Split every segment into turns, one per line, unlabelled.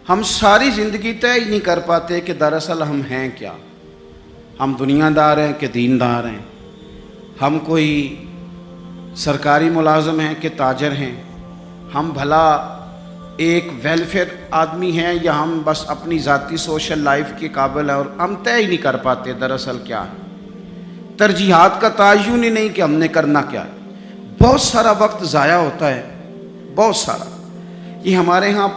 ہم ساری زندگی طے ہی نہیں کر پاتے کہ دراصل ہم ہیں کیا. ہم دنیا دار ہیں کہ دیندار ہیں؟ ہم کوئی سرکاری ملازم ہیں کہ تاجر ہیں؟ ہم بھلا ایک ویلفیئر آدمی ہیں یا ہم بس اپنی ذاتی سوشل لائف کے قابل ہیں؟ اور ہم طے ہی نہیں کر پاتے دراصل کیا ہے. ترجیحات کا تعین ہی نہیں کہ ہم نے کرنا کیا ہے. بہت سارا وقت ضائع ہوتا ہے، بہت سارا. یہ ہمارے ہاں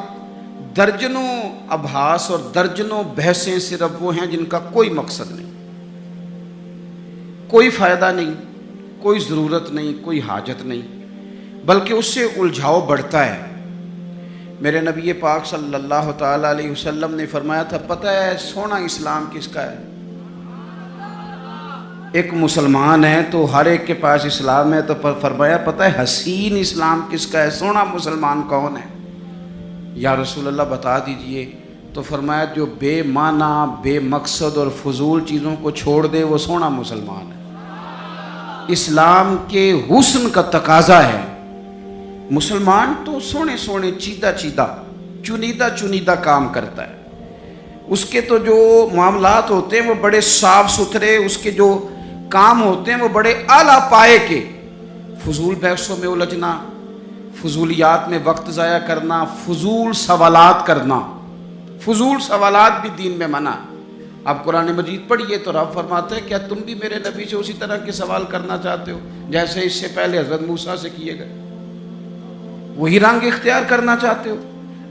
درجنوں ابحاث اور درجنوں بحثیں صرف وہ ہیں جن کا کوئی مقصد نہیں، کوئی فائدہ نہیں، کوئی ضرورت نہیں، کوئی حاجت نہیں، بلکہ اس سے الجھاؤ بڑھتا ہے. میرے نبی پاک صلی اللہ تعالی علیہ وسلم نے فرمایا تھا، پتہ ہے سونا اسلام کس کا ہے؟ ایک مسلمان ہے تو ہر ایک کے پاس اسلام ہے، تو فرمایا پتہ ہے حسین اسلام کس کا ہے؟ سونا مسلمان کون ہے؟ یا رسول اللہ بتا دیجئے. تو فرمایا جو بے معنی، بے مقصد اور فضول چیزوں کو چھوڑ دے وہ سونا مسلمان ہے. اسلام کے حسن کا تقاضا ہے. مسلمان تو سونے سونے چیدہ چیدہ چنیدہ چنیدہ کام کرتا ہے. اس کے تو جو معاملات ہوتے ہیں وہ بڑے صاف ستھرے، اس کے جو کام ہوتے ہیں وہ بڑے اعلیٰ پائے کے. فضول بحثوں میں الجھنا، فضولیات میں وقت ضائع کرنا، فضول سوالات کرنا، فضول سوالات بھی دین میں منع. آپ قرآن مجید پڑھیے تو رب فرماتے ہیں کیا تم بھی میرے نبی سے اسی طرح کے سوال کرنا چاہتے ہو جیسے اس سے پہلے حضرت موسیٰ سے کیے گئے؟ وہی رنگ اختیار کرنا چاہتے ہو؟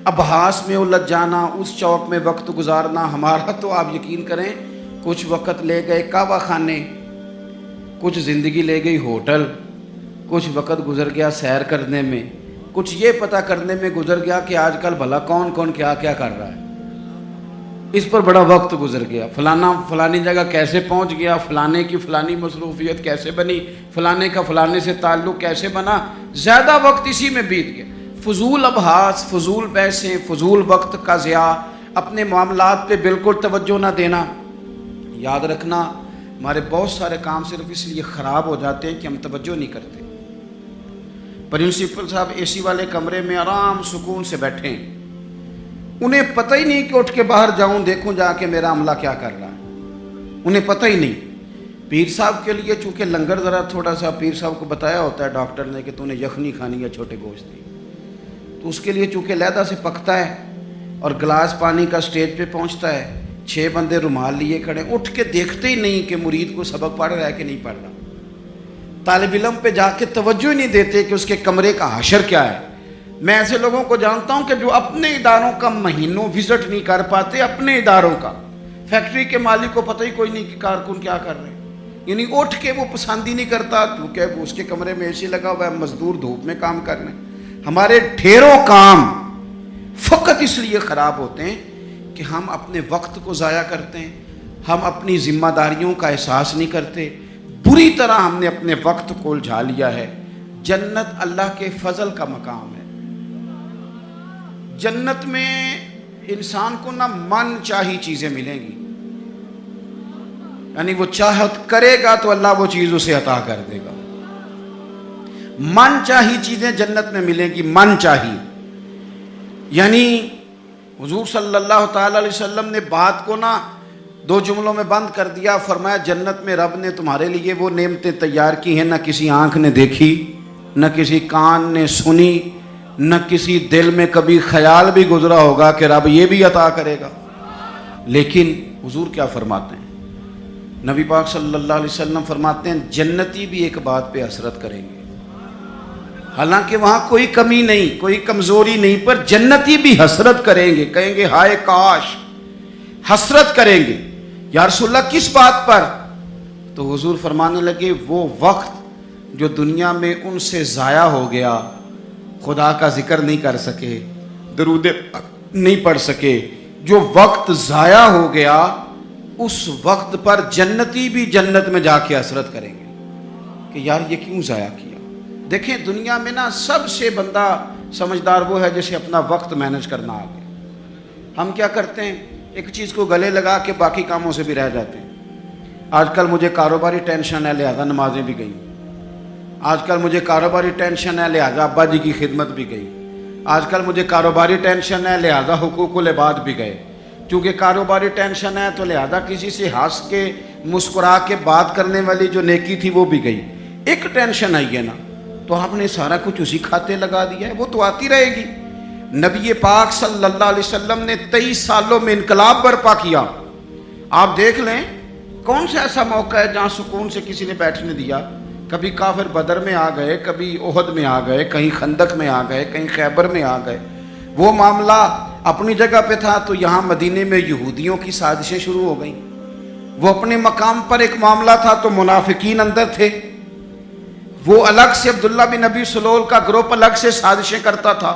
ابحاث میں الجھ جانا، اس چوک میں وقت گزارنا. ہمارا تو آپ یقین کریں کچھ وقت لے گئے کعبہ خانے، کچھ زندگی لے گئی ہوٹل، کچھ وقت گزر گیا سیر کرنے میں، کچھ یہ پتہ کرنے میں گزر گیا کہ آج کل بھلا کون کون کیا کیا کر رہا ہے. اس پر بڑا وقت گزر گیا. فلانا فلانی جگہ کیسے پہنچ گیا، فلانے کی فلانی مصروفیت کیسے بنی، فلانے کا فلانے سے تعلق کیسے بنا. زیادہ وقت اسی میں بیت گیا. فضول ابحاث، فضول بحثیں، فضول وقت کا ضیاع، اپنے معاملات پہ بالکل توجہ نہ دینا. یاد رکھنا ہمارے بہت سارے کام صرف اس لیے خراب ہو جاتے ہیں کہ ہم توجہ نہیں کرتے. پرنسپل صاحب اے سی والے کمرے میں آرام سکون سے بیٹھے ہیں، انہیں پتہ ہی نہیں کہ اٹھ کے باہر جاؤں دیکھوں جا کے میرا عملہ کیا کر رہا ہے، انہیں پتہ ہی نہیں. پیر صاحب کے لیے چونکہ لنگر ذرا تھوڑا سا پیر صاحب کو بتایا ہوتا ہے ڈاکٹر نے کہ تو نے یخنی کھانی ہے چھوٹے گوشت کی، تو اس کے لیے چونکہ علیحدہ سے پکتا ہے اور گلاس پانی کا سٹیج پہ پہنچتا ہے، 6 بندے رومال لیے کھڑے، اٹھ کے دیکھتے ہی نہیں کہ مرید کو سبق پڑھ رہا ہے کہ نہیں پڑھ رہا. طالب علم پہ جا کے توجہ ہی نہیں دیتے کہ اس کے کمرے کا حشر کیا ہے. میں ایسے لوگوں کو جانتا ہوں کہ جو اپنے اداروں کا مہینوں وزٹ نہیں کر پاتے، اپنے اداروں کا. فیکٹری کے مالک کو پتہ ہی کوئی نہیں کہ کارکن کیا کر رہے ہیں، یعنی اٹھ کے وہ پسند ہی نہیں کرتا کیونکہ اس کے کمرے میں اے سی لگا ہوا ہے، مزدور دھوپ میں کام کر رہے ہیں. ہمارے ڈھیروں کام فقط اس لیے خراب ہوتے ہیں کہ ہم اپنے وقت کو ضائع کرتے ہیں، ہم اپنی ذمہ داریوں کا احساس نہیں کرتے. بری طرح ہم نے اپنے وقت کو الجھا لیا ہے. جنت اللہ کے فضل کا مقام ہے. جنت میں انسان کو نہ من چاہی چیزیں ملیں گی، یعنی وہ چاہت کرے گا تو اللہ وہ چیز اسے عطا کر دے گا. من چاہی چیزیں جنت میں ملیں گی. من چاہی یعنی حضور صلی اللہ تعالی علیہ وسلم نے بات کو نہ 2 جملوں میں بند کر دیا. فرمایا جنت میں رب نے تمہارے لیے وہ نعمتیں تیار کی ہیں نہ کسی آنکھ نے دیکھی، نہ کسی کان نے سنی، نہ کسی دل میں کبھی خیال بھی گزرا ہوگا کہ رب یہ بھی عطا کرے گا. لیکن حضور کیا فرماتے ہیں؟ نبی پاک صلی اللہ علیہ وسلم فرماتے ہیں جنتی بھی ایک بات پہ حسرت کریں گے، حالانکہ وہاں کوئی کمی نہیں، کوئی کمزوری نہیں، پر جنتی بھی حسرت کریں گے، کہیں گے ہائے کاش. حسرت کریں گے. یا رسول اللہ کس بات پر؟ تو حضور فرمانے لگے وہ وقت جو دنیا میں ان سے ضائع ہو گیا، خدا کا ذکر نہیں کر سکے، درود نہیں پڑھ سکے، جو وقت ضائع ہو گیا اس وقت پر جنتی بھی جنت میں جا کے حسرت کریں گے کہ یار یہ کیوں ضائع کیا. دیکھیں دنیا میں نا سب سے بندہ سمجھدار وہ ہے جسے اپنا وقت مینج کرنا آ گیا. ہم کیا کرتے ہیں، ایک چیز کو گلے لگا کے باقی کاموں سے بھی رہ جاتے ہیں. آج کل مجھے کاروباری ٹینشن ہے لہذا نمازیں بھی گئیں، آج کل مجھے کاروباری ٹینشن ہے لہذا ابا جی کی خدمت بھی گئی، آج کل مجھے کاروباری ٹینشن ہے لہذا حقوق العباد بھی گئے، چونکہ کاروباری ٹینشن ہے تو لہذا کسی سے ہنس کے مسکرا کے بات کرنے والی جو نیکی تھی وہ بھی گئی۔ ایک ٹینشن آئی ہے نا تو آپ نے سارا کچھ اسی کھاتے لگا دیا ہے، وہ تو آتی رہے گی۔ نبی پاک صلی اللہ علیہ وسلم نے 23 سالوں میں انقلاب برپا کیا۔ آپ دیکھ لیں کون سا ایسا موقع ہے جہاں سکون سے کسی نے بیٹھنے دیا؟ کبھی کافر بدر میں آ گئے، کبھی احد میں آ گئے، کہیں خندق میں آ گئے، کہیں خیبر میں آ گئے۔ وہ معاملہ اپنی جگہ پہ تھا تو یہاں مدینے میں یہودیوں کی سازشیں شروع ہو گئیں۔ وہ اپنے مقام پر ایک معاملہ تھا تو منافقین اندر تھے، وہ الگ سے عبداللہ بن ابی سلول کا گروپ الگ سے سازشیں کرتا تھا۔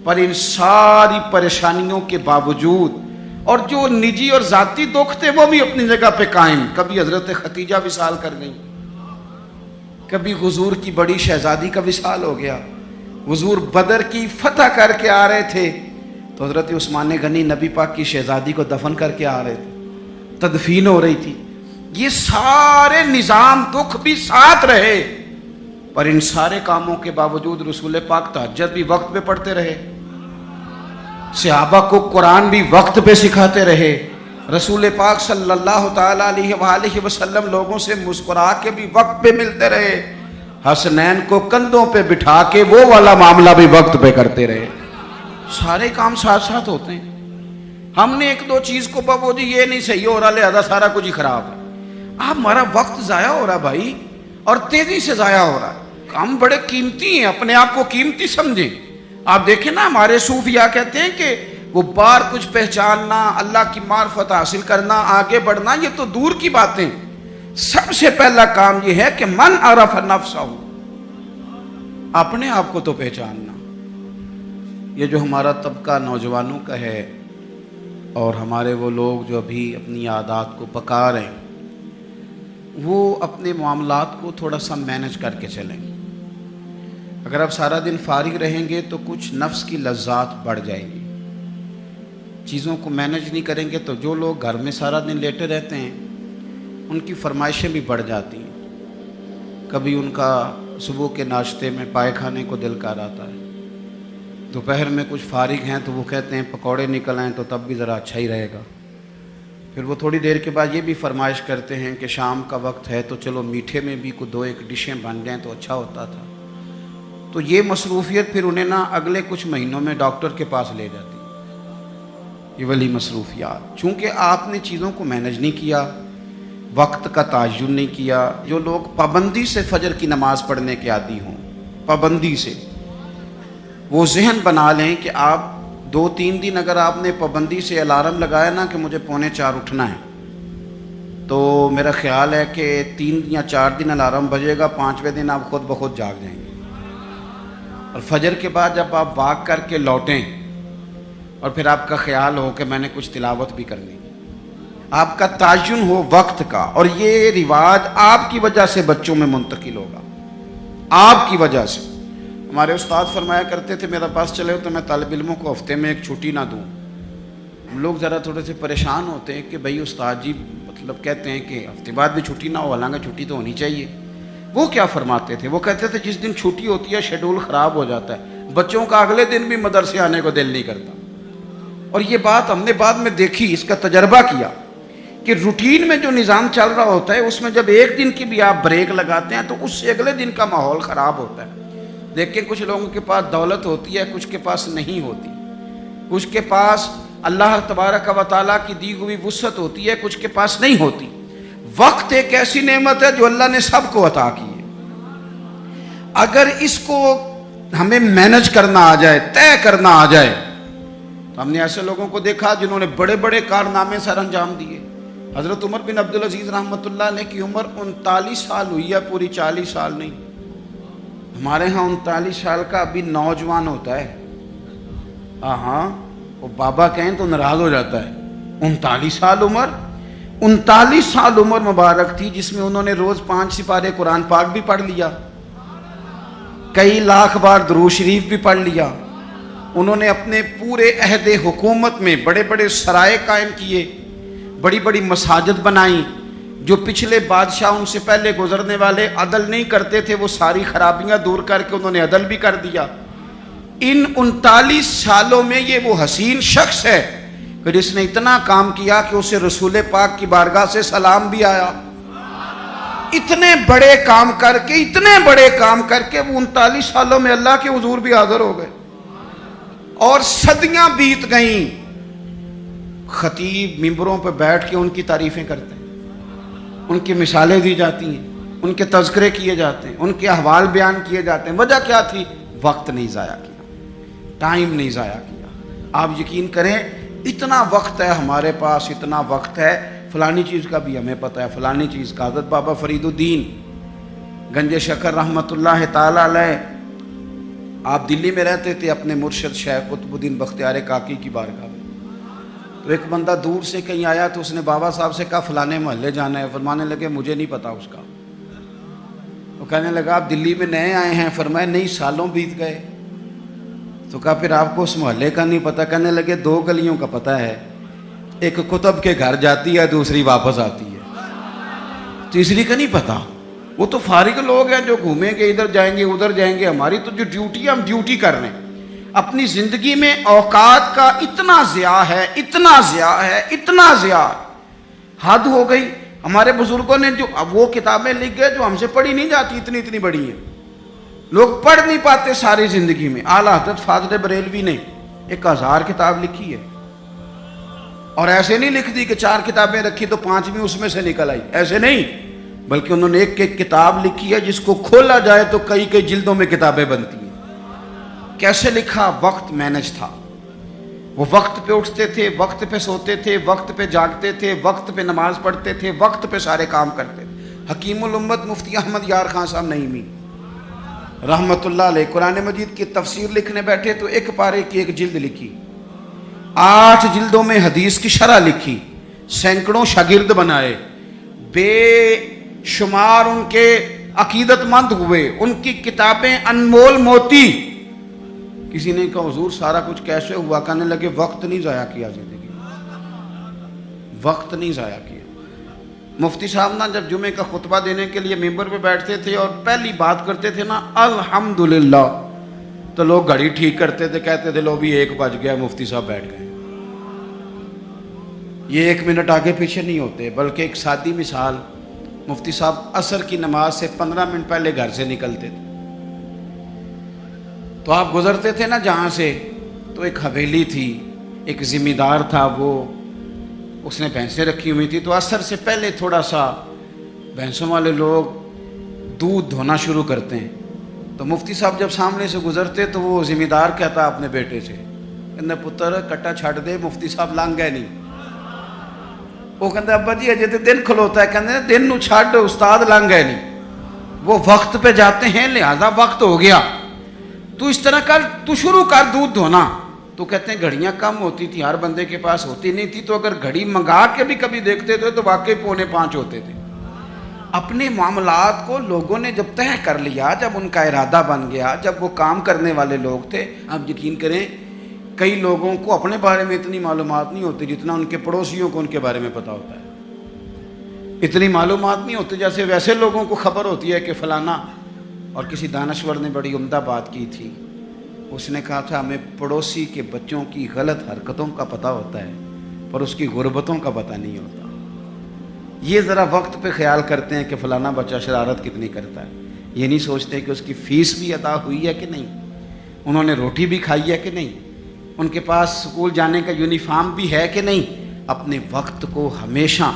پر ان ساری پریشانیوں کے باوجود اور جو نجی اور ذاتی دکھ تھے وہ بھی اپنی جگہ پہ قائم۔ کبھی حضرت خدیجہ وصال کر گئیں، کبھی حضور کی بڑی شہزادی کا وصال ہو گیا، حضور بدر کی فتح کر کے آ رہے تھے تو حضرت عثمان غنی نبی پاک کی شہزادی کو دفن کر کے آ رہے تھے، تدفین ہو رہی تھی۔ یہ سارے نظام دکھ بھی ساتھ رہے، پر ان سارے کاموں کے باوجود رسول پاک تہجد بھی وقت پہ پڑھتے رہے، صحابہ کو قرآن بھی وقت پہ سکھاتے رہے، رسول پاک صلی اللہ تعالیٰ علیہ وآلہ وسلم لوگوں سے مسکرا کے بھی وقت پہ ملتے رہے، حسنین کو کندھوں پہ بٹھا کے وہ والا معاملہ بھی وقت پہ کرتے رہے۔ سارے کام ساتھ ساتھ ہوتے ہیں۔ ہم نے ایک دو چیز کو بابو جی یہ نہیں صحیح ہو رہا لہذا سارا کچھ ہی خراب ہے۔ آپ ہمارا وقت ضائع ہو رہا بھائی، اور تیزی سے ضائع ہو رہا ہے۔ ہم بڑے قیمتی ہیں، اپنے آپ کو قیمتی سمجھیں۔ آپ دیکھیں نا ہمارے صوفیاء کہتے ہیں کہ وہ بار کچھ پہچاننا، اللہ کی معرفت حاصل کرنا، آگے بڑھنا یہ تو دور کی باتیں، سب سے پہلا کام یہ ہے کہ من عرف نفسہ، اپنے آپ کو تو پہچاننا۔ یہ جو ہمارا طبقہ نوجوانوں کا ہے اور ہمارے وہ لوگ جو ابھی اپنی عادات کو پکا رہے ہیں، وہ اپنے معاملات کو تھوڑا سا مینج کر کے چلیں۔ اگر آپ سارا دن فارغ رہیں گے تو کچھ نفس کی لذات بڑھ جائیں گی، چیزوں کو مینج نہیں کریں گے تو جو لوگ گھر میں سارا دن لیٹے رہتے ہیں ان کی فرمائشیں بھی بڑھ جاتی ہیں۔ کبھی ان کا صبح کے ناشتے میں پائے کھانے کو دل کر آتا ہے، دوپہر میں کچھ فارغ ہیں تو وہ کہتے ہیں پکوڑے نکل آئیں تو تب بھی ذرا اچھا ہی رہے گا، پھر وہ تھوڑی دیر کے بعد یہ بھی فرمائش کرتے ہیں کہ شام کا وقت ہے تو چلو میٹھے میں بھی کوئی 2-1 ڈشیں بن جائیں تو اچھا ہوتا تھا۔ تو یہ مصروفیت پھر انہیں نا اگلے کچھ مہینوں میں ڈاکٹر کے پاس لے جاتی، یہ والی مصروفیات، چونکہ آپ نے چیزوں کو مینج نہیں کیا، وقت کا تعین نہیں کیا۔ جو لوگ پابندی سے فجر کی نماز پڑھنے کے عادی ہوں، پابندی سے، وہ ذہن بنا لیں کہ آپ 2-3 دن اگر آپ نے پابندی سے الارم لگایا نا کہ مجھے 3:45 اٹھنا ہے، تو میرا خیال ہے کہ 3 یا 4 دن الارم بجے گا، 5ویں دن آپ خود بخود جاگ جائیں گے۔ اور فجر کے بعد جب آپ واک کر کے لوٹیں اور پھر آپ کا خیال ہو کہ میں نے کچھ تلاوت بھی کرنی، آپ کا تعین ہو وقت کا، اور یہ رواج آپ کی وجہ سے بچوں میں منتقل ہوگا، آپ کی وجہ سے۔ ہمارے استاد فرمایا کرتے تھے میرے پاس چلے ہو تو میں طالب علموں کو ہفتے میں 1 چھٹی نہ دوں۔ ہم لوگ ذرا تھوڑے سے پریشان ہوتے ہیں کہ بھائی استاد جی مطلب کہتے ہیں کہ ہفتے بعد بھی چھٹی نہ ہو، حالانکہ چھٹی تو ہونی چاہیے۔ وہ کیا فرماتے تھے؟ وہ کہتے تھے جس دن چھٹی ہوتی ہے شیڈول خراب ہو جاتا ہے، بچوں کا اگلے دن بھی مدرسے آنے کو دل نہیں کرتا۔ اور یہ بات ہم نے بعد میں دیکھی، اس کا تجربہ کیا کہ روٹین میں جو نظام چل رہا ہوتا ہے اس میں جب ایک دن کی بھی آپ بریک لگاتے ہیں تو اس سے اگلے دن کا ماحول خراب ہوتا ہے۔ دیکھیں کچھ لوگوں کے پاس دولت ہوتی ہے، کچھ کے پاس نہیں ہوتی، کچھ کے پاس اللہ تبارک و تعالیٰ کی دی ہوئی وسعت ہوتی ہے، کچھ کے پاس نہیں ہوتی۔ وقت ایک ایسی نعمت ہے جو اللہ نے سب کو عطا کی ہے، اگر اس کو ہمیں مینج کرنا آ جائے، طے کرنا آ جائے، تو ہم نے ایسے لوگوں کو دیکھا جنہوں نے بڑے بڑے کارنامے سر انجام دیے۔ حضرت عمر بن عبدالعزیز رحمۃ اللہ علیہ کی عمر 39 سال ہوئی ہے، پوری 40 سال نہیں۔ ہمارے ہاں 39 سال کا ابھی نوجوان ہوتا ہے، ہاں وہ بابا کہیں تو ناراض ہو جاتا ہے۔ 39 سال عمر، 39 سال عمر مبارک تھی جس میں انہوں نے روز 5 سپارے قرآن پاک بھی پڑھ لیا، کئی لاکھ بار درود شریف بھی پڑھ لیا۔ انہوں نے اپنے پورے عہد حکومت میں بڑے بڑے سرائے قائم کیے، بڑی بڑی مساجد بنائیں۔ جو پچھلے بادشاہ ان سے پہلے گزرنے والے عدل نہیں کرتے تھے، وہ ساری خرابیاں دور کر کے انہوں نے عدل بھی کر دیا۔ ان 39 سالوں میں یہ وہ حسین شخص ہے کہ جس نے اتنا کام کیا کہ اسے رسول پاک کی بارگاہ سے سلام بھی آیا. اتنے بڑے کام کر کے وہ 39 سالوں میں اللہ کے حضور بھی حاضر ہو گئے. اور صدیاں بیت گئیں. خطیب ممبروں پہ بیٹھ کے ان کی تعریفیں کرتے ہیں, ان کی مثالیں دی جاتی ہیں, ان کے تذکرے کیے جاتے ہیں, ان کے احوال بیان کیے جاتے ہیں. وجہ کیا تھی؟ وقت نہیں ضائع کیا, ٹائم نہیں ضائع کیا. آپ یقین کریں اتنا وقت ہے ہمارے پاس, اتنا وقت ہے, فلانی چیز کا بھی ہمیں پتہ ہے, فلانی چیز کا. حضرت بابا فرید الدین گنج شکر رحمۃ اللہ تعالی علیہ, آپ دلی میں رہتے تھے اپنے مرشد شیخ قطب الدین بختیار کاکی کی بارگاہ میں. تو ایک بندہ دور سے کہیں آیا تو اس نے بابا صاحب سے کہا فلانے محلے جانا ہے. فرمانے لگے مجھے نہیں پتا اس کا. وہ کہنے لگا آپ دلی میں نئے آئے ہیں؟ فرمایا نہیں, سالوں بیت گئے. تو کہا پھر آپ کو اس محلے کا نہیں پتا؟ کہنے لگے 2 گلیوں کا پتہ ہے, ایک قطب کے گھر جاتی ہے, دوسری واپس آتی ہے, تیسری کا نہیں پتا. وہ تو فارغ لوگ ہیں جو گھومیں گے, ادھر جائیں گے ادھر جائیں گے. ہماری تو جو ڈیوٹی ہے ہم ڈیوٹی کر رہے ہیں. اپنی زندگی میں اوقات کا اتنا ضیاع ہے, اتنا ضیاع, حد ہو گئی. ہمارے بزرگوں نے جو وہ کتابیں لکھ گئے جو ہم سے پڑھی نہیں جاتی, اتنی بڑی ہیں, لوگ پڑھ نہیں پاتے ساری زندگی میں. اعلیٰ حضرت فاضل بریلوی نے 1000 کتاب لکھی ہے, اور ایسے نہیں لکھ دی کہ 4 کتابیں رکھی تو 5ویں اس میں سے نکل آئی, ایسے نہیں, بلکہ انہوں نے ایک کتاب لکھی ہے جس کو کھولا جائے تو کئی جلدوں میں کتابیں بنتی ہیں. کیسے لکھا؟ وقت مینج تھا. وہ وقت پہ اٹھتے تھے, وقت پہ سوتے تھے, وقت پہ جاگتے تھے, وقت پہ نماز پڑھتے تھے, وقت پہ سارے کام کرتے تھے. حکیم الامت مفتی احمد یار خان صاحب نعیمی رحمت اللہ علیہ قرآن مجید کی تفسیر لکھنے بیٹھے تو 1 پارے کی 1 جلد لکھی, 8 جلدوں میں حدیث کی شرح لکھی, سینکڑوں شاگرد بنائے, بے شمار ان کے عقیدت مند ہوئے, ان کی کتابیں انمول موتی. کسی نے کہا حضور سارا کچھ کیسے ہوا؟ کہنے لگے وقت نہیں ضائع کیا زندگی میں, وقت نہیں ضائع کیا. مفتی صاحب نا جب جمعے کا خطبہ دینے کے لیے ممبر پہ بیٹھتے تھے اور پہلی بات کرتے تھے نا الحمدللہ, تو لوگ گھڑی ٹھیک کرتے تھے, کہتے تھے لو بھی 1 بج گیا, مفتی صاحب بیٹھ گئے. یہ 1 منٹ آگے پیچھے نہیں ہوتے, بلکہ ایک سادی مثال, مفتی صاحب عصر کی نماز سے 15 منٹ پہلے گھر سے نکلتے تھے. تو آپ گزرتے تھے نا جہاں سے, تو ایک حویلی تھی, ایک ذمہ دار تھا, وہ اس نے بھینسیں رکھی ہوئی تھی. تو عصر سے پہلے تھوڑا سا بھینسوں والے لوگ دودھ دھونا شروع کرتے ہیں. تو مفتی صاحب جب سامنے سے گزرتے تو وہ ذمہ دار کہتا اپنے بیٹے سے, کہتے پتر کٹا چھڑ دے, مفتی صاحب لنگ گئے نہیں. وہ کہتے ابا جی اجے تو دن کھلوتا ہے. کہتے دن نو چھڑ استاد لنگ گئے نہیں. وہ وقت پہ جاتے ہیں, لہذا وقت ہو گیا, تو اس طرح کر, تو شروع کر دودھ دھونا. تو کہتے ہیں گھڑیاں کم ہوتی تھی, ہر بندے کے پاس ہوتی نہیں تھی, تو اگر گھڑی منگا کے بھی کبھی دیکھتے تھے تو واقعی 4:45 ہوتے تھے. اپنے معاملات کو لوگوں نے جب طے کر لیا, جب ان کا ارادہ بن گیا, جب وہ کام کرنے والے لوگ تھے. آپ یقین کریں کئی لوگوں کو اپنے بارے میں اتنی معلومات نہیں ہوتی جتنا ان کے پڑوسیوں کو ان کے بارے میں پتہ ہوتا ہے. اتنی معلومات نہیں ہوتی جیسے ویسے لوگوں کو خبر ہوتی ہے کہ فلانا. اور کسی دانشور نے بڑی عمدہ بات کی تھی, اس نے کہا تھا ہمیں پڑوسی کے بچوں کی غلط حرکتوں کا پتہ ہوتا ہے پر اس کی غربتوں کا پتہ نہیں ہوتا. یہ ذرا وقت پہ خیال کرتے ہیں کہ فلانا بچہ شرارت کتنی کرتا ہے, یہ نہیں سوچتے کہ اس کی فیس بھی ادا ہوئی ہے کہ نہیں, انہوں نے روٹی بھی کھائی ہے کہ نہیں, ان کے پاس اسکول جانے کا یونیفارم بھی ہے کہ نہیں. اپنے وقت کو ہمیشہ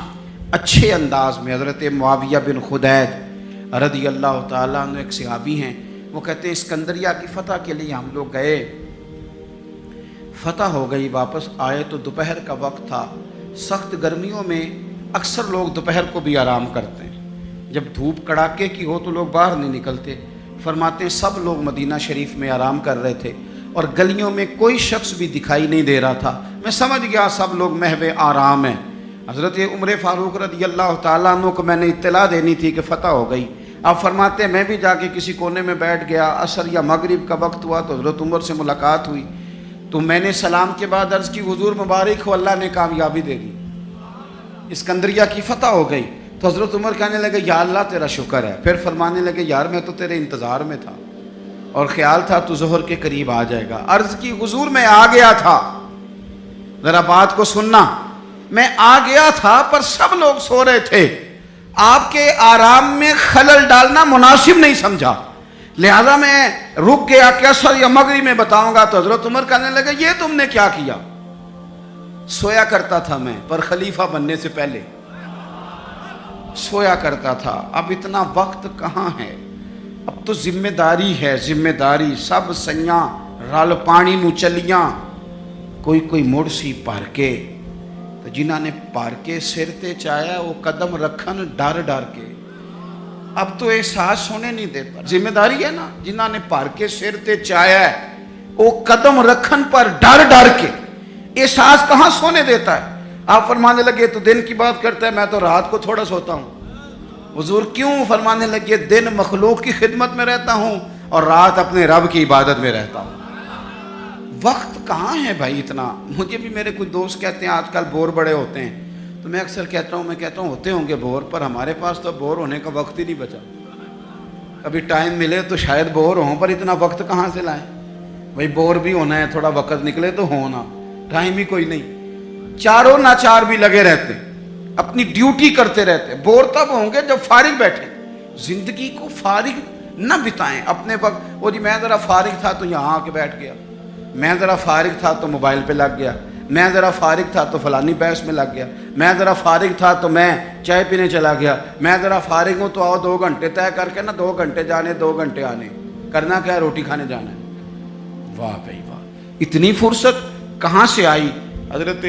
اچھے انداز میں. حضرت معاویہ بن خدیج رضی اللہ تعالیٰ عنہ ایک صحابی ہیں, وہ کہتے ہیں اسکندریہ کی فتح کے لیے ہم لوگ گئے, فتح ہو گئی, واپس آئے تو دوپہر کا وقت تھا. سخت گرمیوں میں اکثر لوگ دوپہر کو بھی آرام کرتے ہیں, جب دھوپ کڑاکے کی ہو تو لوگ باہر نہیں نکلتے. فرماتے ہیں سب لوگ مدینہ شریف میں آرام کر رہے تھے اور گلیوں میں کوئی شخص بھی دکھائی نہیں دے رہا تھا. میں سمجھ گیا سب لوگ محو آرام ہیں. حضرت عمر فاروق رضی اللہ تعالیٰ عنہ کو میں نے اطلاع دینی تھی کہ فتح ہو گئی. آپ فرماتے ہیں میں بھی جا کے کسی کونے میں بیٹھ گیا. عصر یا مغرب کا وقت ہوا تو حضرت عمر سے ملاقات ہوئی, تو میں نے سلام کے بعد عرض کی حضور مبارک ہو, اللہ نے کامیابی دے دی, اسکندریہ کی فتح ہو گئی. تو حضرت عمر کہنے لگے یا اللہ تیرا شکر ہے. پھر فرمانے لگے یار میں تو تیرے انتظار میں تھا اور خیال تھا تو ظہر کے قریب آ جائے گا. عرض کی حضور میں آ گیا تھا, ذرا بات کو سننا, میں آ گیا تھا پر سب لوگ سو رہے تھے, آپ کے آرام میں خلل ڈالنا مناسب نہیں سمجھا, لہذا میں رک گیا کہ عصر یا مغرب میں بتاؤں گا. تو حضرت عمر کہنے لگے یہ تم نے کیا کیا؟ سویا کرتا تھا میں, پر خلیفہ بننے سے پہلے سویا کرتا تھا. اب اتنا وقت کہاں ہے, اب تو ذمہ داری ہے, ذمہ داری. سب سیاں رل پانی نو چلیاں, کوئی مڑ سی پار کے, تو جنہاں نے پار کے سر تے چایا وہ قدم رکھن ڈر کے. اب تو احساس ہونے نہیں دیتا, ذمہ داری ہے نا. جنہاں نے پار کے سر تے چایا ہے وہ قدم رکھن پر ڈر کے, احساس کہاں سونے دیتا ہے. آپ فرمانے لگے تو دن کی بات کرتا ہے, میں تو رات کو تھوڑا سوتا ہوں. حضور کیوں؟ فرمانے لگے دن مخلوق کی خدمت میں رہتا ہوں اور رات اپنے رب کی عبادت میں رہتا ہوں. وقت کہاں ہے بھائی اتنا. مجھے بھی میرے کچھ دوست کہتے ہیں آج کل بور بڑے ہوتے ہیں, تو میں اکثر کہتا ہوں ہوتے ہوں گے بور, پر ہمارے پاس تو بور ہونے کا وقت ہی نہیں بچا. کبھی ٹائم ملے تو شاید بور ہوں, پر اتنا وقت کہاں سے لائیں بھائی. بور بھی ہونا ہے, تھوڑا وقت نکلے تو ہونا, ٹائم ہی کوئی نہیں. چاروں ناچار بھی لگے رہتے, اپنی ڈیوٹی کرتے رہتے. بور تب ہوں گے جب فارغ بیٹھے. زندگی کو فارغ نہ بتائیں اپنے وقت. وہ جی میں ذرا فارغ تھا تو یہاں آ کے بیٹھ گیا, میں ذرا فارغ تھا تو موبائل پہ لگ گیا, میں ذرا فارغ تھا تو فلانی بحث میں لگ گیا, میں ذرا فارغ تھا تو میں چائے پینے چلا گیا, میں ذرا فارغ ہوں تو آؤ 2 گھنٹے طے کر کے نا, 2 گھنٹے جانے 2 گھنٹے آنے. کرنا کیا ہے؟ روٹی کھانے جانا ہے. واہ بھائی واہ, اتنی فرصت کہاں سے آئی. حضرت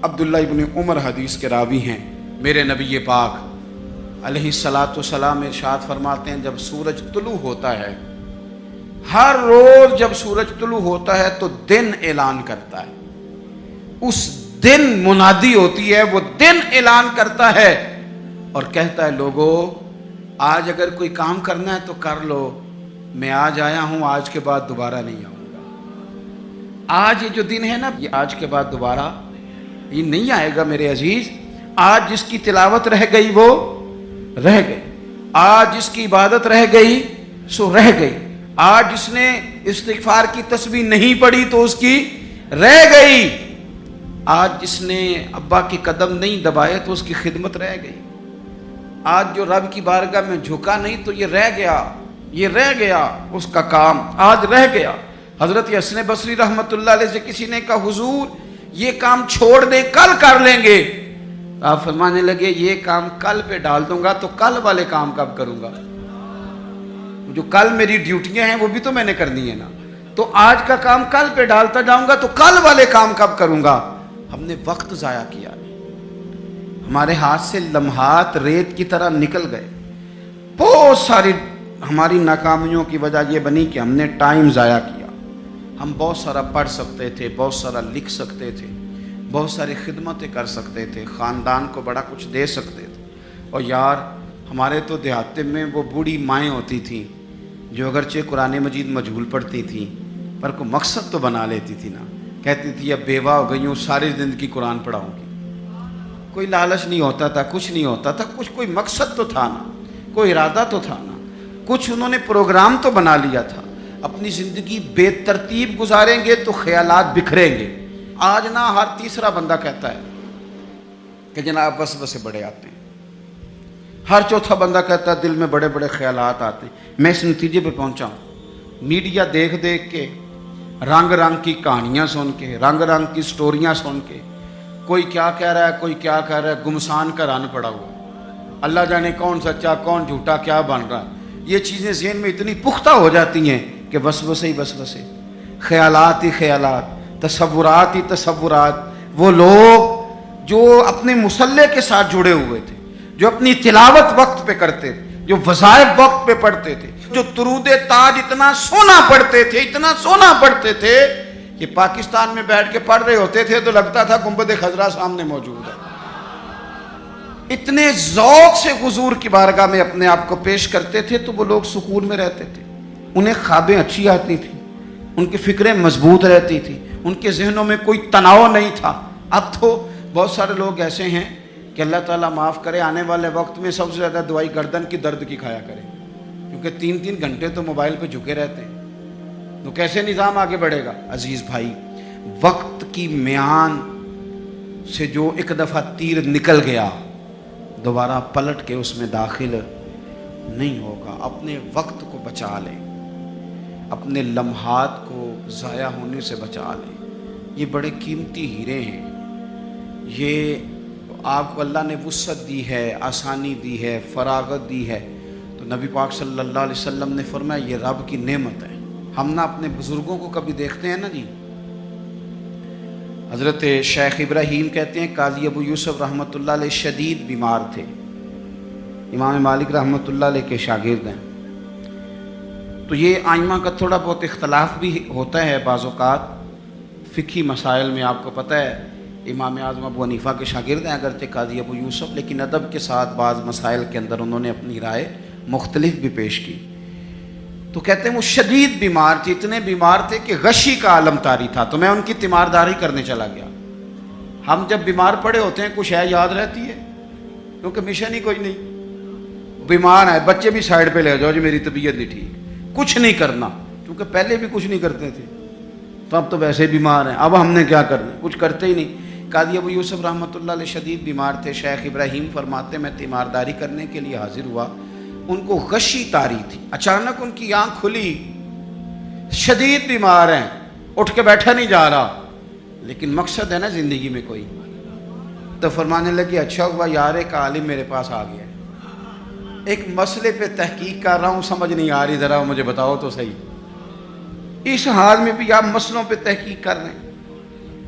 عبداللہ ابن عمر حدیث کے راوی ہیں. میرے نبی پاک علیہ الصلاۃ والسلام ارشاد فرماتے ہیں جب سورج طلوع ہوتا ہے, ہر روز جب سورج طلوع ہوتا ہے تو دن اعلان کرتا ہے. اس دن منادی ہوتی ہے, وہ دن اعلان کرتا ہے اور کہتا ہے لوگو آج اگر کوئی کام کرنا ہے تو کر لو, میں آج آیا ہوں, آج کے بعد دوبارہ نہیں آؤں گا. آج یہ جو دن ہے نا, یہ آج کے بعد دوبارہ یہ نہیں آئے گا میرے عزیز. آج جس کی تلاوت رہ گئی وہ رہ گئی, آج جس کی عبادت رہ گئی سو رہ گئی, آج جس نے استغفار کی تسبیح نہیں پڑھی تو اس کی رہ گئی, آج جس نے ابا کی قدم نہیں دبائے تو اس کی خدمت رہ گئی, آج جو رب کی بارگاہ میں جھکا نہیں تو یہ رہ گیا, یہ رہ گیا, اس کا کام آج رہ گیا. حضرت حسن بصری رحمت اللہ علیہ سے کسی نے کہا حضور یہ کام چھوڑ دے, کل کر لیں گے. آپ فرمانے لگے یہ کام کل پہ ڈال دوں گا تو کل والے کام کب کروں گا؟ جو کل میری ڈیوٹیاں ہیں وہ بھی تو میں نے کرنی ہے نا. تو آج کا کام کل پہ ڈالتا جاؤں گا تو کل والے کام کب کروں گا؟ ہم نے وقت ضائع کیا, ہمارے ہاتھ سے لمحات ریت کی طرح نکل گئے. بہت ساری ہماری ناکامیوں کی وجہ یہ بنی کہ ہم نے ٹائم ضائع کیا. ہم بہت سارا پڑھ سکتے تھے, بہت سارا لکھ سکتے تھے, بہت ساری خدمتیں کر سکتے تھے, خاندان کو بڑا کچھ دے سکتے تھے. اور یار ہمارے تو دیہاتے میں وہ بوڑھی مائیں ہوتی تھیں جو اگرچہ قرآن مجید مجہول پڑھتی تھیں پر کوئی مقصد تو بنا لیتی تھی نا. کہتی تھی اب بیوہ ہو گئی ہوں, ساری زندگی قرآن پڑھاؤں گی. کوئی لالچ نہیں ہوتا تھا, کچھ نہیں ہوتا تھا, کوئی مقصد تو تھا نا, کوئی ارادہ تو تھا نا, کچھ انہوں نے پروگرام تو بنا لیا تھا. اپنی زندگی بے ترتیب گزاریں گے تو خیالات بکھریں گے. آج نہ ہر تیسرا بندہ کہتا ہے کہ جناب وسوسے بڑے آتے ہیں, ہر چوتھا بندہ کہتا ہے دل میں بڑے بڑے خیالات آتے ہیں. میں اس نتیجے پہ پہنچا ہوں, میڈیا دیکھ دیکھ کے, رنگ رنگ کی کہانیاں سن کے, رنگ رنگ کی سٹوریاں سن کے, کوئی کیا کہہ رہا ہے, کوئی کیا کہہ رہا ہے, گمسان کا رن پڑا ہوا. اللہ جانے کون سچا کون جھوٹا کیا بن رہا. یہ چیزیں ذہن میں اتنی پختہ ہو جاتی ہیں کہ وسوسے ہی وسوسے, خیالات ہی خیالات, تصورات ہی تصورات. وہ لوگ جو اپنے مصلے کے ساتھ جڑے ہوئے تھے, جو اپنی تلاوت وقت پہ کرتے تھے, جو وظائف وقت پہ پڑھتے تھے, جو درود تاج اتنا سونا پڑھتے تھے, اتنا سونا پڑھتے تھے کہ پاکستان میں بیٹھ کے پڑھ رہے ہوتے تھے تو لگتا تھا گنبد خضرا سامنے موجود ہے. اتنے ذوق سے حضور کی بارگاہ میں اپنے آپ کو پیش کرتے تھے تو وہ لوگ سکون میں رہتے تھے. انہیں خوابیں اچھی آتی تھیں, ان کی فکریں مضبوط رہتی تھیں, ان کے ذہنوں میں کوئی تناؤ نہیں تھا. اب تو بہت سارے لوگ ایسے ہیں کہ اللہ تعالیٰ معاف کرے, آنے والے وقت میں سب سے زیادہ دوائی گردن کی درد کی کھایا کریں. کیونکہ 3 گھنٹے تو موبائل پہ جھکے رہتے ہیں، تو کیسے نظام آگے بڑھے گا؟ عزیز بھائی، وقت کی میان سے جو ایک دفعہ تیر نکل گیا دوبارہ پلٹ کے اس میں داخل نہیں ہوگا۔ اپنے وقت کو بچا لیں، اپنے لمحات کو ضائع ہونے سے بچا لیں۔ یہ بڑے قیمتی ہیرے ہیں، یہ آپ کو اللہ نے وسعت دی ہے، آسانی دی ہے، فراغت دی ہے، تو نبی پاک صلی اللہ علیہ وسلم نے فرمایا یہ رب کی نعمت ہے۔ ہم نہ اپنے بزرگوں کو کبھی دیکھتے ہیں نا جی، حضرت شیخ ابراہیم کہتے ہیں قاضی ابو یوسف رحمۃ اللہ علیہ شدید بیمار تھے، امام مالک رحمۃ اللہ علیہ کے شاگرد ہیں، تو یہ آئمہ کا تھوڑا بہت اختلاف بھی ہوتا ہے بعض اوقات فقہی مسائل میں۔ آپ کو پتہ ہے امام اعظم ابو حنیفہ کے شاگرد ہیں اگرچہ قاضی ابو یوسف، لیکن ادب کے ساتھ بعض مسائل کے اندر انہوں نے اپنی رائے مختلف بھی پیش کی۔ تو کہتے ہیں وہ شدید بیمار تھے، اتنے بیمار تھے کہ غشی کا عالم طاری تھا، تو میں ان کی تیمارداری کرنے چلا گیا۔ ہم جب بیمار پڑے ہوتے ہیں کچھ ہے یاد رہتی ہے، کیونکہ مشن ہی کوئی نہیں، بیمار ہے بچے بھی سائڈ پہ لے جاؤ جی میری طبیعت نہیں ٹھیک، کچھ نہیں کرنا، کیونکہ پہلے بھی کچھ نہیں کرتے تھے، تو اب تو ویسے بیمار ہیں، اب ہم نے کیا کرنا، کچھ کرتے ہی نہیں۔ قاضی ابو یوسف رحمۃ اللہ علیہ شدید بیمار تھے، شیخ ابراہیم فرماتے میں تیمارداری کرنے کے لیے حاضر ہوا، ان کو غشی طاری تھی، اچانک ان کی آنکھ کھلی، شدید بیمار ہیں، اٹھ کے بیٹھا نہیں جا رہا، لیکن مقصد ہے نا زندگی میں کوئی، تو فرمانے لگے اچھا ہوا یار ایک عالم میرے پاس آ گیا، ایک مسئلے پہ تحقیق کر رہا ہوں، سمجھ نہیں آ رہی، ذرا مجھے بتاؤ تو صحیح۔ اس حال میں بھی آپ مسئلوں پہ تحقیق کر رہے ہیں،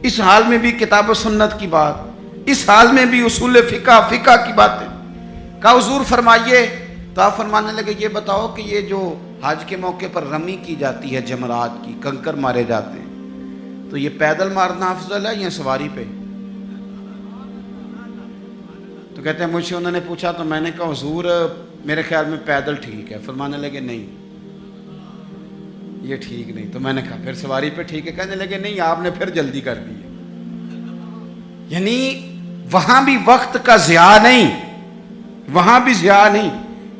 اس حال میں بھی کتاب و سنت کی بات، اس حال میں بھی اصول فقہ کی باتیں کا حضور فرمائیے، تو آپ فرمانے لگے یہ بتاؤ کہ یہ جو حج کے موقع پر رمی کی جاتی ہے جمرات کی، کنکر مارے جاتے ہیں، تو یہ پیدل مارنا افضل ہے یا سواری پہ؟ تو کہتے ہیں مجھ سے انہوں نے پوچھا، تو میں نے کہا حضور میرے خیال میں پیدل ٹھیک ہے، فرمانے لگے نہیں یہ ٹھیک نہیں، تو میں نے کہا پھر سواری پہ ٹھیک ہے، کہنے لگے نہیں آپ نے پھر جلدی کر دی ہے۔ یعنی وہاں بھی وقت کا ضیاع نہیں، وہاں بھی ضیاع نہیں۔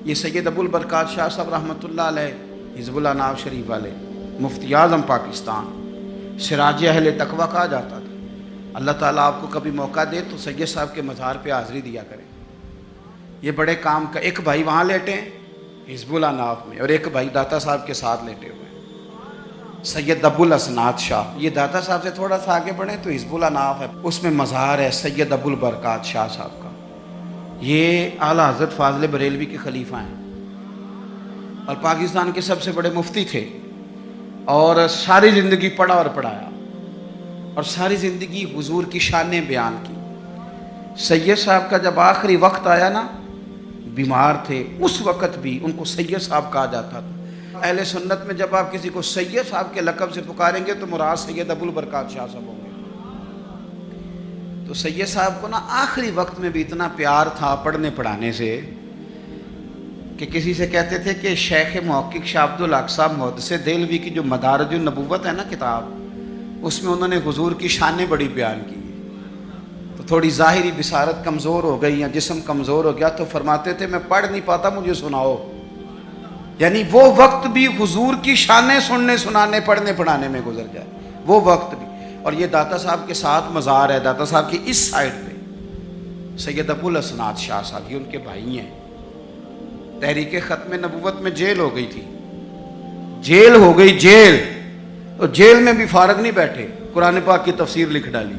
یہ سید ابو البرکات شاہ صاحب رحمۃ اللہ علیہ حزب اللہ ناو شریف والے مفتی اعظم پاکستان، سراج اہل تقویٰ کہا جاتا تھا۔ اللہ تعالیٰ آپ کو کبھی موقع دے تو سید صاحب کے مزار پہ حاضری دیا کریں، یہ بڑے کام کا، ایک بھائی وہاں لیٹے ہیں حزب اللہ ناو میں، اور ایک بھائی داتا صاحب کے ساتھ لیٹے ہوئے ہیں، سید ابو الاسناد شاہ۔ یہ داتا صاحب سے تھوڑا سا آگے بڑھیں تو حزب اللہ ناو ہے، اس میں مزار ہے سید ابو البرکات شاہ صاحب کا۔ یہ اعلیٰ حضرت فاضل بریلوی کے خلیفہ ہیں اور پاکستان کے سب سے بڑے مفتی تھے، اور ساری زندگی پڑھا اور پڑھایا، اور ساری زندگی حضور کی شانیں بیان کی۔ سید صاحب کا جب آخری وقت آیا نا، بیمار تھے، اس وقت بھی ان کو سید صاحب کہا جاتا تھا۔ اہل سنت میں جب آپ کسی کو سید صاحب کے لقب سے پکاریں گے تو مراد سید ابو البرکات شاہ صاحب ہوں گے۔ تو سید صاحب کو نا آخری وقت میں بھی اتنا پیار تھا پڑھنے پڑھانے سے کہ کسی سے کہتے تھے کہ شیخ محقق شاہ عبد الحق صاحب محدث دہلوی کی جو مدارج النبوت ہے نا کتاب، اس میں انہوں نے حضور کی شانیں بڑی بیان کی، تو تھوڑی ظاہری بصارت کمزور ہو گئی یا جسم کمزور ہو گیا تو فرماتے تھے میں پڑھ نہیں پاتا، مجھے سناؤ۔ یعنی وہ وقت بھی حضور کی شانیں سننے سنانے پڑھنے پڑھانے میں گزر جائے، وہ وقت بھی۔ اور یہ داتا صاحب کے ساتھ مزار ہے، داتا صاحب کی اس سائڈ پہ سید ابو الاسناد شاہ صاحب، یہ ان کے بھائی ہیں۔ تحریک ختم نبوت میں جیل ہو گئی تھی، جیل ہو گئی جیل، تو جیل میں بھی فارغ نہیں بیٹھے، قرآن پاک کی تفسیر لکھ ڈالی،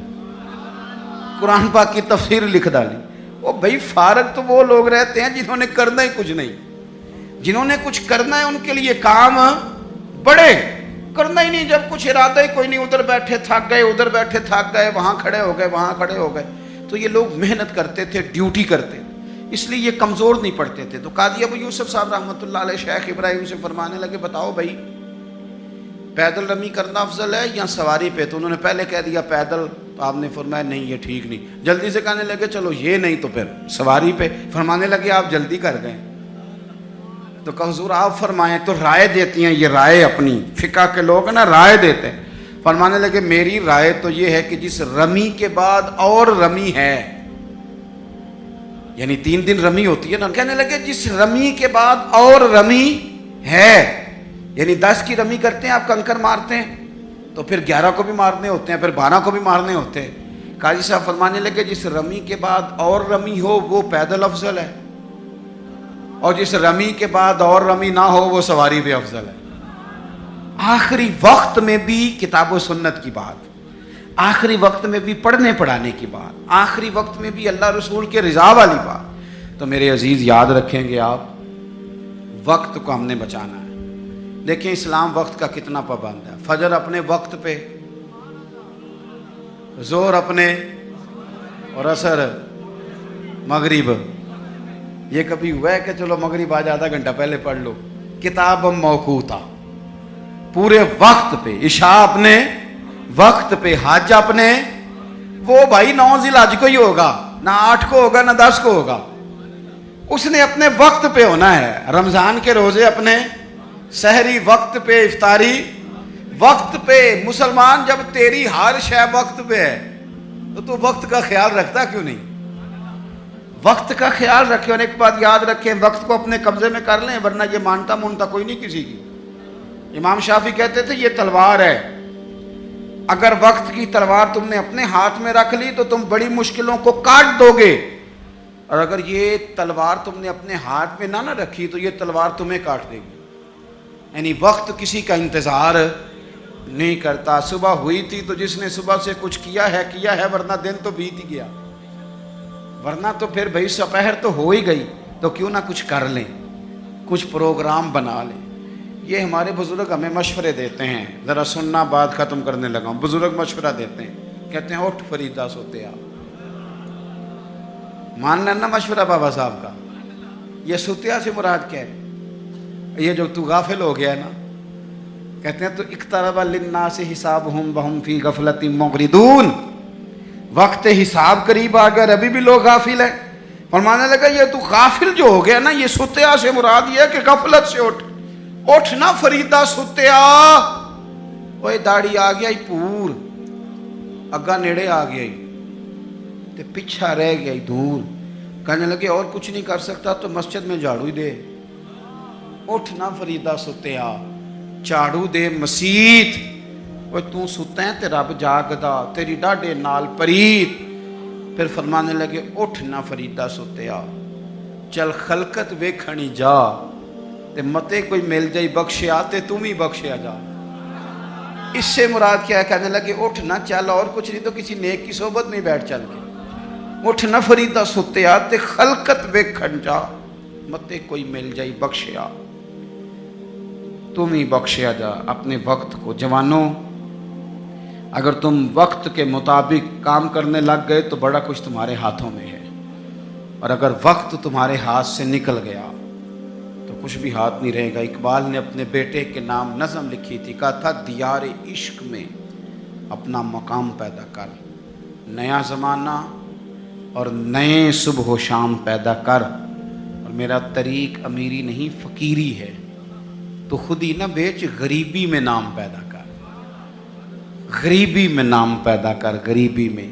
قرآن پاک کی تفسیر لکھ ڈالی۔ وہ بھائی فارغ تو وہ لوگ رہتے ہیں جنہوں نے کرنا ہی کچھ نہیں، جنہوں نے کچھ کرنا ہے ان کے لیے کام بڑے، کرنا ہی نہیں جب کچھ ارادہ ہی کوئی نہیں، ادھر بیٹھے تھک گئے، ادھر بیٹھے تھک گئے، وہاں کھڑے ہو گئے، وہاں کھڑے ہو گئے۔ تو یہ لوگ محنت کرتے تھے، ڈیوٹی کرتے تھے، اس لیے یہ کمزور نہیں پڑتے تھے۔ تو قاضی ابو یوسف صاحب رحمۃ اللہ علیہ شیخ ابراہیم سے فرمانے لگے بتاؤ بھائی پیدل رمی کرنا افضل ہے یا سواری پہ؟ تو انہوں نے پہلے کہہ دیا پیدل، تو آپ نے فرمایا نہیں یہ ٹھیک نہیں، جلدی سے کہنے لگے چلو یہ نہیں تو پھر سواری پہ۔ فرمانے لگے آپ جلدی کر گئے، تو کہ حضور آپ فرمائیں، تو رائے دیتی ہیں، یہ رائے اپنی فقہ کے لوگ نا رائے دیتے ہیں۔ فرمانے لگے میری رائے تو یہ ہے کہ جس رمی کے بعد اور رمی ہے، یعنی 3 دن رمی ہوتی ہے نا، کہنے لگے جس رمی کے بعد اور رمی ہے، یعنی 10 کی رمی کرتے ہیں آپ، کنکر مارتے ہیں تو پھر 11 کو بھی مارنے ہوتے ہیں، پھر 12 کو بھی مارنے ہوتے ہیں۔ قاضی صاحب فرمانے لگے جس رمی کے بعد اور رمی ہو وہ پیدل افضل ہے، اور جس رمی کے بعد اور رمی نہ ہو وہ سواری بھی افضل ہے۔ آخری وقت میں بھی کتاب و سنت کی بات، آخری وقت میں بھی پڑھنے پڑھانے کی بات، آخری وقت میں بھی اللہ رسول کے رضا والی بات۔ تو میرے عزیز یاد رکھیں گے آپ، وقت کو ہم نے بچانا ہے۔ دیکھیں اسلام وقت کا کتنا پابند ہے، فجر اپنے وقت پہ، ظہر اپنے، اور عصر مغرب۔ یہ کبھی ہوا ہے کہ چلو مغرب آج آدھا گھنٹہ پہلے پڑھ لو؟ کتاب موقوتا، پورے وقت پہ، عشاء اپنے وقت پہ، حج اپنے، وہ بھائی 9 ذی الحج کو ہی ہوگا، نہ 8 کو ہوگا نہ 10 کو ہوگا، اس نے اپنے وقت پہ ہونا ہے۔ رمضان کے روزے اپنے، سحری وقت پہ، افطاری وقت پہ۔ مسلمان جب تیری ہر شے وقت پہ ہے تو وقت کا خیال رکھتا کیوں نہیں؟ وقت کا خیال رکھیں، اور ایک بات یاد رکھیں، وقت کو اپنے قبضے میں کر لیں، ورنہ یہ مانتا کوئی نہیں کسی کی۔ امام شافعی کہتے تھے یہ تلوار ہے، اگر وقت کی تلوار تم نے اپنے ہاتھ میں رکھ لی تو تم بڑی مشکلوں کو کاٹ دو گے، اور اگر یہ تلوار تم نے اپنے ہاتھ میں نہ رکھی تو یہ تلوار تمہیں کاٹ دے گی۔ یعنی وقت کسی کا انتظار نہیں کرتا۔ صبح ہوئی تھی تو جس نے صبح سے کچھ کیا ہے، ورنہ دن تو بیت ہی گیا، ورنہ تو پھر بھائی سپہر تو ہو ہی گئی، تو کیوں نہ کچھ کر لیں، کچھ پروگرام بنا لیں۔ یہ ہمارے بزرگ ہمیں مشورے دیتے ہیں، ذرا سننا بات ختم کرنے لگا ہوں۔ بزرگ مشورہ دیتے ہیں، کہتے ہیں اٹھ فریدہ سوتے آپ، مان لینا مشورہ بابا صاحب کا۔ یہ سوتیا سے مراد کیا ہے؟ یہ جو تو غافل ہو گیا ہے نا، کہتے ہیں تو اقترب للناس حسابہم وہم فی غفلۃ معرضون، وقت حساب قریب آ گیا، ابھی بھی لوگ غافل ہیں۔ فرمانے لگا یہ تو غافل جو ہو گیا نا، یہ سوتیا سے مراد یہ ہے کہ غفلت سے اٹھ نا فریدہ سوتیا۔ اوے داڑھی آ گیا ہی پور، اگا نیڑے آ گیا ہی تے پیچھا رہ گیا ہی دور۔ کہنے لگے اور کچھ نہیں کر سکتا تو مسجد میں جھاڑو ہی دے، اٹھ نا فریدہ سوتیا، جھاڑو دے مسیت۔ وہ تو ستا ہے تے رب جاگدا، تیری ڈاڈے نال پریت۔ پھر فرمانے لگے اٹھ نا فریدہ سوتیا، چل خلقت ویکھنی جا، تے متے کوئی مل جائی بخشیا تے تم ہی بخشیا جا۔ اس سے مراد کیا ہے؟ کہنے لگے اٹھ نہ چل، اور کچھ نہیں تو کسی نیک کی صحبت میں بیٹھ چل کے، اٹھ نہ فریدہ سوتیا تے خلقت ویکھن جا، متے کوئی مل جائی بخشیا، تم ہی بخشیا جا اپنے وقت کو۔ جوانوں، اگر تم وقت کے مطابق کام کرنے لگ گئے تو بڑا کچھ تمہارے ہاتھوں میں ہے، اور اگر وقت تمہارے ہاتھ سے نکل گیا تو کچھ بھی ہاتھ نہیں رہے گا۔ اقبال نے اپنے بیٹے کے نام نظم لکھی تھی، کہا تھا دیار عشق میں اپنا مقام پیدا کر، نیا زمانہ اور نئے صبح و شام پیدا کر، اور میرا طریق امیری نہیں فقیری ہے، تو خود ہی نہ بیچ، غریبی میں نام پیدا کر، غریبی میں نام پیدا کر، غریبی میں۔